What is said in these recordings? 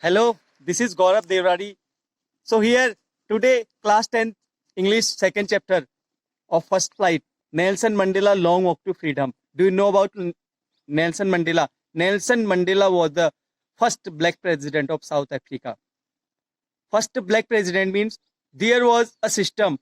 Hello, this is Gaurav Devrari. So here today, class 10 English second chapter of first flight, Nelson Mandela Long Walk to Freedom. Do you know about Nelson Mandela? Nelson Mandela was the first black president of South Africa. First black president means there was a system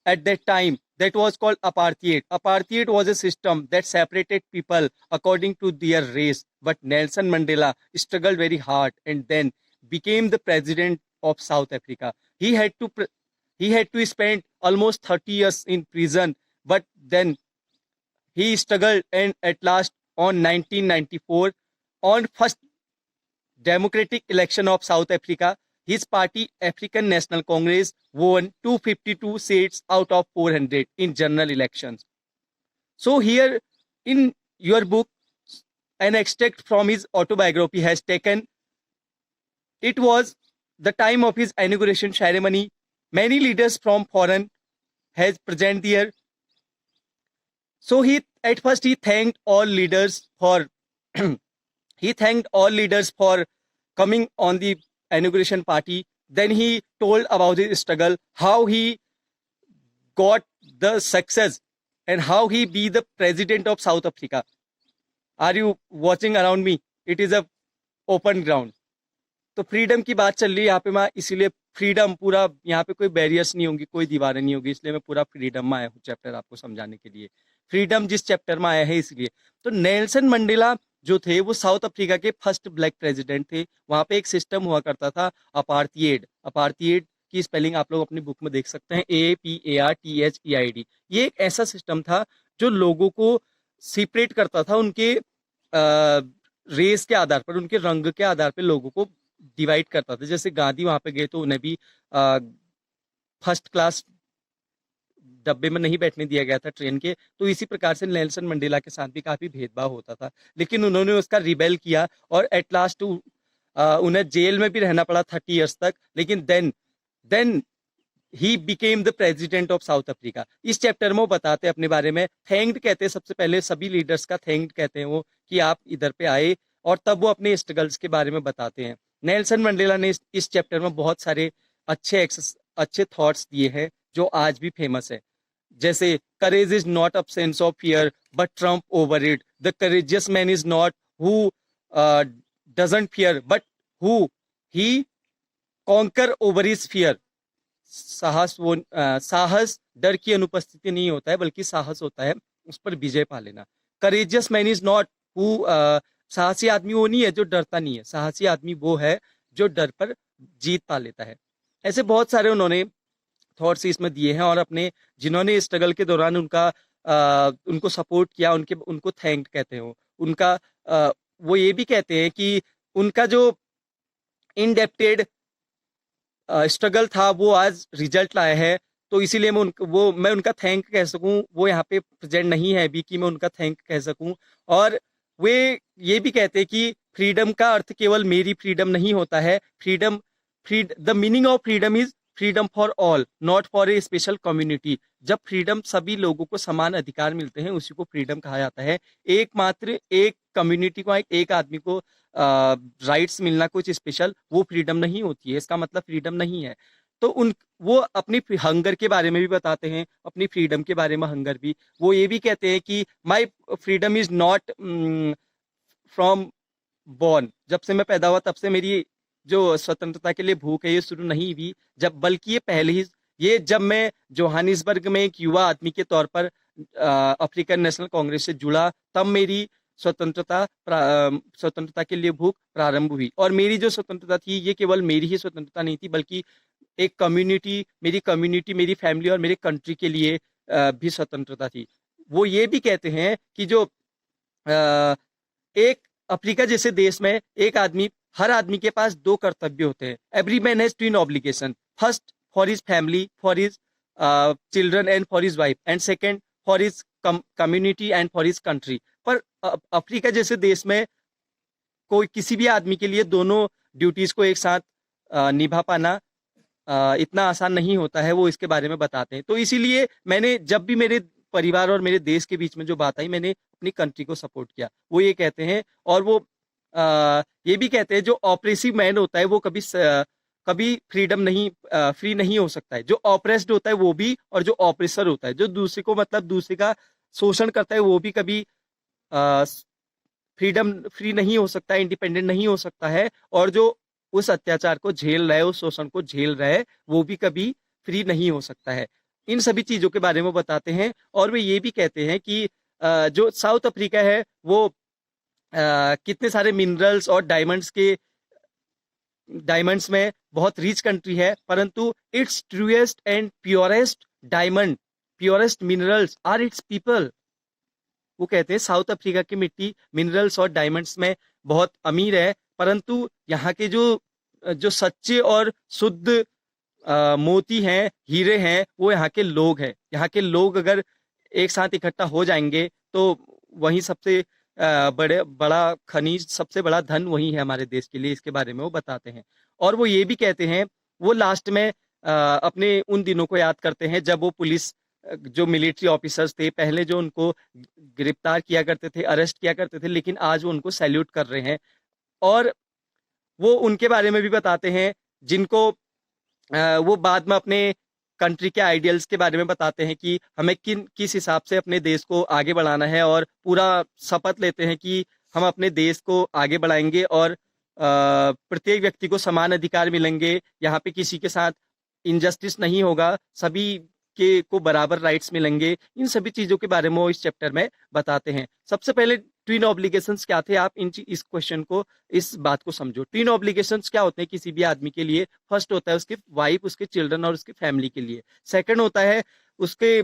at that time that was called apartheid. Apartheid was a system that separated people according to their race. But Nelson Mandela struggled very hard and then became the president of South Africa. He had to spend almost 30 years in prison, but then he struggled and at last on 1994 on first democratic election of South Africa, his party African National Congress won 252 seats out of 400 in general elections. So here in your book, an extract from his autobiography has taken. It was the time of his inauguration ceremony. Many leaders from foreign has present there. So he thanked all leaders for he thanked all leaders for coming on the inauguration party. Then he told about his struggle, how he got the success and how he be the president of South Africa. Are you watching around me? It is a open ground. तो freedom की बात चल रही है यहाँ पे, मैं इसीलिए फ्रीडम पूरा, यहाँ पे कोई बैरियर्स नहीं होंगी, कोई दीवारें नहीं होगी, इसलिए मैं पूरा फ्रीडम में आया हूँ चैप्टर आपको समझाने के लिए. फ्रीडम जिस चैप्टर में आया है इसलिए. तो नेल्सन मंडेला जो थे वो साउथ अफ्रीका के फर्स्ट ब्लैक प्रेसिडेंट थे. वहां पे एक सिस्टम हुआ करता था अपार्थीड. अपार्थीड की स्पेलिंग आप लोग अपनी बुक में देख सकते हैं, APARTHEID. ये एक ऐसा सिस्टम था जो लोगों को सेपरेट करता था उनके रेस के आधार पर, उनके रंग के आधार पर लोगों को डिवाइड करता था. जैसे गांधी वहां पे गए तो उन्हें भी फर्स्ट क्लास डब्बे में नहीं बैठने दिया गया था ट्रेन के. तो इसी प्रकार से नेल्सन मंडेला के साथ भी काफी भेदभाव होता था, लेकिन उन्होंने उसका रिबेल किया और एट लास्ट उन्हें जेल में भी रहना पड़ा 30 इयर्स तक. लेकिन then he became the president of South Africa. इस चैप्टर में वो बताते हैं अपने बारे में. थैंक्ड कहते हैं सबसे पहले, सभी लीडर्स का थैंक्ड कहते हैं वो कि आप इधर पे आए, और तब वो अपने स्ट्रगल्स के बारे में बताते हैं. नेल्सन मंडेला ने इस चैप्टर में बहुत सारे अच्छे थॉट्स दिए हैं जो आज भी फेमस है. जैसे करेज is not absence of fear but triumph over it. The courageous man is not who doesn't fear but who he conquer over his fear. साहस डर की अनुपस्थिति नहीं होता है, बल्कि साहस होता है उस पर विजय पा लेना. Courageous man is not who, साहसी आदमी वो नहीं है जो डरता नहीं है, साहसी आदमी वो है जो डर पर जीत पा लेता है. ऐसे बहुत सारे उन्होंने थॉट्स इसमें दिए हैं, और अपने जिन्होंने स्ट्रगल के दौरान उनको सपोर्ट किया, उनको थैंक्ड कहते हैं उनका. वो ये भी कहते हैं कि उनका जो इनडेप्टेड स्ट्रगल था वो आज रिजल्ट लाया है. तो इसीलिए मैं उनका थैंक कह सकूं. वो यहाँ पे प्रेजेंट नहीं है अभी कि मैं उनका थैंक कह सकूं. और वे ये भी कहते हैं कि फ्रीडम का अर्थ केवल मेरी फ्रीडम नहीं होता है. The meaning of freedom is freedom for all, not for a special community. जब फ्रीडम सभी लोगों को समान अधिकार मिलते हैं उसी को फ्रीडम कहा जाता है. एकमात्र एक कम्युनिटी को, एक आदमी को राइट्स मिलना कुछ स्पेशल, वो फ्रीडम नहीं होती है, इसका मतलब फ्रीडम नहीं है. तो वो अपनी हंगर के बारे में भी बताते हैं, अपनी फ्रीडम के बारे में हंगर भी. वो ये भी कहते हैं कि my freedom is not from born. जब से मैं पैदा हुआ तब से मेरी जो स्वतंत्रता के लिए भूख है ये शुरू नहीं हुई, बल्कि ये पहले ही, ये जब मैं जोहानिसबर्ग में एक युवा आदमी के तौर पर अफ्रीकन नेशनल कांग्रेस से जुड़ा, तब मेरी स्वतंत्रता के लिए भूख प्रारंभ हुई. और मेरी जो स्वतंत्रता थी ये केवल मेरी ही स्वतंत्रता नहीं थी, बल्कि एक कम्युनिटी, मेरी फैमिली और मेरे कंट्री के लिए भी स्वतंत्रता थी. वो ये भी कहते हैं कि जो एक अफ्रीका जैसे देश में हर आदमी के पास 2 कर्तव्य होते हैं. Every man has 2 obligation. First for his family, for his children and for his wife, and second for his community and for his country. पर अफ्रीका जैसे देश में किसी भी आदमी के लिए दोनों ड्यूटीज को एक साथ निभा पाना इतना आसान नहीं होता है. वो इसके बारे में बताते हैं. तो इसीलिए मैंने जब भी मेरे परिवार और मेरे देश के बीच में जो बात आई, मैंने अपनी कंट्री को सपोर्ट किया. वो ये कहते हैं, और वो ये भी कहते हैं जो ऑपरेसिव मैन होता है वो कभी फ्रीडम नहीं फ्री नहीं हो सकता है। जो ऑपरेस्ड होता है वो भी, और जो ऑपरेसर होता है जो दूसरे को मतलब दूसरे का शोषण करता है वो भी कभी फ्रीडम फ्री नहीं हो सकता है, इंडिपेंडेंट नहीं हो सकता है। और जो उस अत्याचार को झेल रहा है, उस शोषण को झेल रहा है, वो भी कभी फ्री नहीं हो सकता है। इन सभी चीजों के बारे में बताते हैं। और वे ये भी कहते हैं कि जो साउथ अफ्रीका है वो कितने सारे मिनरल्स और डायमंड्स में बहुत रिच कंट्री है, परंतु it's truest and purest diamond, purest minerals are its people. वो कहते हैं साउथ अफ्रीका की मिट्टी मिनरल्स और डायमंड्स में बहुत अमीर है, परंतु यहाँ के जो जो सच्चे और शुद्ध मोती हैं, हीरे हैं, वो यहाँ के लोग हैं। यहाँ के लोग अगर एक साथ इकट्ठा हो जाएंगे तो वही सबसे बड़ा खनिज, सबसे बड़ा धन वही है हमारे देश के लिए। इसके बारे में वो बताते हैं। और वो ये भी कहते हैं, वो लास्ट में अपने उन दिनों को याद करते हैं जब वो पुलिस जो मिलिट्री ऑफिसर्स थे पहले, जो उनको गिरफ्तार किया करते थे, अरेस्ट किया करते थे, लेकिन आज वो उनको सैल्यूट कर रहे हैं। और वो उनके बारे में भी बताते हैं जिनको वो बाद में अपने कंट्री के आइडियल्स के बारे में बताते हैं कि हमें किस हिसाब से अपने देश को आगे बढ़ाना है, और पूरा शपथ लेते हैं कि हम अपने देश को आगे बढ़ाएंगे और प्रत्येक व्यक्ति को समान अधिकार मिलेंगे। यहाँ पे किसी के साथ इनजस्टिस नहीं होगा, सभी के को बराबर राइट्स मिलेंगे। इन सभी चीजों के बारे में वो इस चैप्टर में बताते हैं। सबसे पहले ट्विन ऑब्लिगेशंस क्या थे, आप इस क्वेश्चन को, इस बात को समझो। ट्विन ऑब्लिगेशंस क्या होते हैं किसी भी आदमी के लिए? फर्स्ट होता है उसके वाइफ, उसके चिल्ड्रन और उसके फैमिली के लिए। सेकंड होता है उसके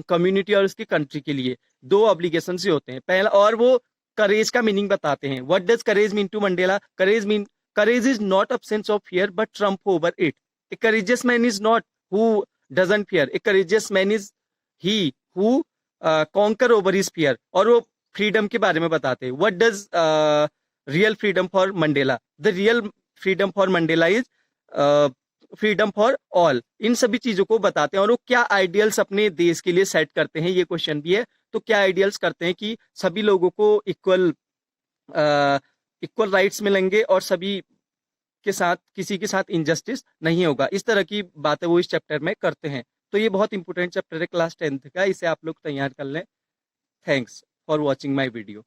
कम्युनिटी और उसके कंट्री के लिए। दो ऑब्लिगेशंस ही होते हैं। पहला, और वो करेज का मीनिंग बताते हैं। What does courage mean to Mandela? Courage is not absence of fear but triumph over it. A courageous man is not who doesn't fear. A courageous man is he who conquer over his fear. और वो freedom के बारे में बताते हैं। What does real freedom for Mandela? The real freedom for Mandela is freedom for all. इन सभी चीजों को बताते हैं। और वो क्या आइडियल्स अपने देश के लिए सेट करते हैं, ये क्वेश्चन भी है। तो क्या आइडियल्स करते हैं कि सभी लोगों को इक्वल राइट्स मिलेंगे और सभी के साथ, किसी के साथ इनजस्टिस नहीं होगा। इस तरह की बातें वो इस चैप्टर में करते हैं। तो ये बहुत इंपॉर्टेंट चैप्टर है क्लास 10th का, इसे आप लोग तैयार कर लें। Thanks for watching my video.